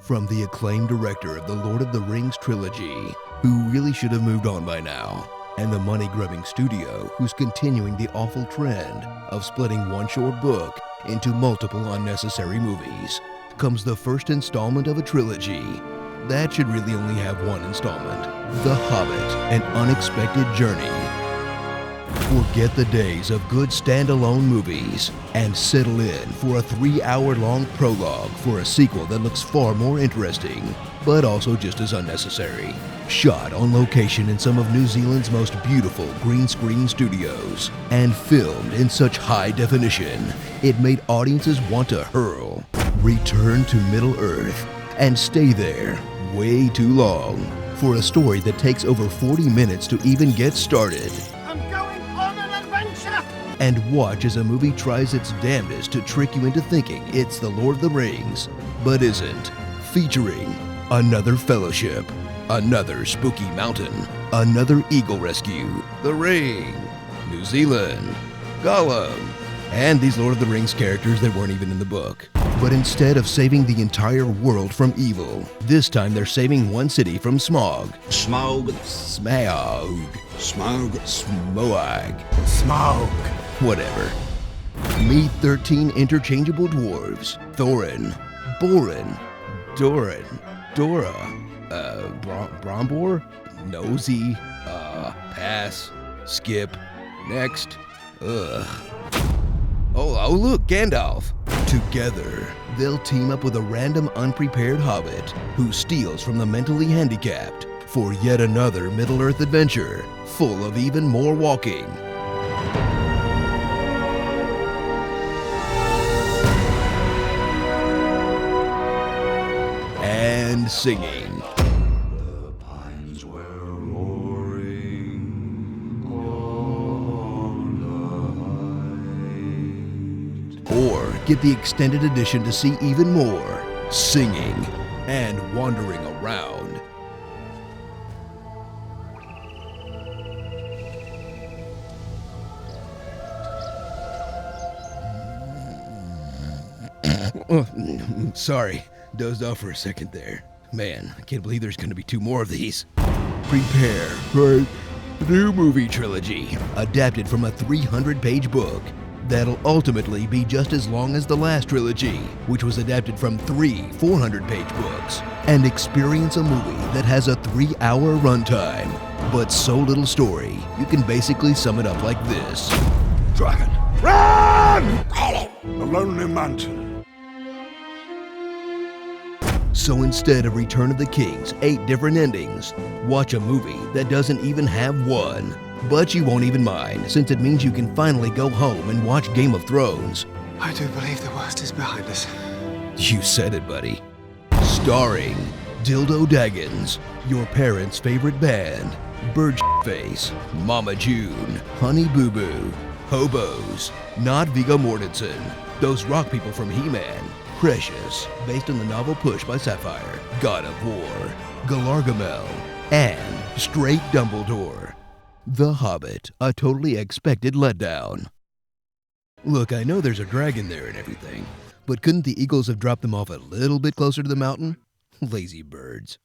From the acclaimed director of the Lord of the Rings trilogy, who really should have moved on by now, and the money-grubbing studio who's continuing the awful trend of splitting one short book into multiple unnecessary movies, comes the first installment of a trilogy that should really only have one installment: The Hobbit, An Unexpected Journey. Forget the days of good standalone movies and settle in for a 3-hour-long prologue for a sequel that looks far more interesting, but also just as unnecessary. Shot on location in some of New Zealand's most beautiful green screen studios and filmed in such high definition, it made audiences want to hurl. Return to Middle-earth and stay there way too long for a story that takes over 40 minutes to even get started. And watch as a movie tries its damnedest to trick you into thinking it's The Lord of the Rings, but isn't. Featuring another fellowship, another spooky mountain, another eagle rescue, the Ring, New Zealand, Gollum, and these Lord of the Rings characters that weren't even in the book. But instead of saving the entire world from evil, this time they're saving one city from smog. Smog. Smaug. Smog. Smoag. Smog. Whatever. Meet 13 interchangeable dwarves: Thorin, Borin, Doran, Dora, Brombor, Nosy, pass, skip, next, Oh, look, Gandalf. Together, they'll team up with a random unprepared hobbit who steals from the mentally handicapped for yet another Middle-earth adventure full of even more walking. And singing. The pines were roaring on the heights. Or get the extended edition to see even more singing and wandering around. Sorry, dozed off for a second there. Man, I can't believe there's going to be 2 more of these. Prepare for a new movie trilogy, adapted from a 300-page book that'll ultimately be just as long as the last trilogy, which was adapted from 3 400-page books. And experience a movie that has a 3-hour runtime, but so little story, you can basically sum it up like this. Dragon. Run! The Lonely Mountain. So instead of Return of the King's 8 different endings, watch a movie that doesn't even have one. But you won't even mind, since it means you can finally go home and watch Game of Thrones. I do believe the worst is behind us. You said it, buddy. Starring Dildo Daggins, your parents' favorite band, Bird Face, Mama June, Honey Boo Boo, Hobos, Not Viggo Mortensen, those rock people from He-Man, Precious, based on the novel Push by Sapphire, God of War, Galargamel, and Straight Dumbledore. The Hobbit, a totally expected letdown. Look, I know there's a dragon there and everything, but couldn't the Eagles have dropped them off a little bit closer to the mountain? Lazy birds.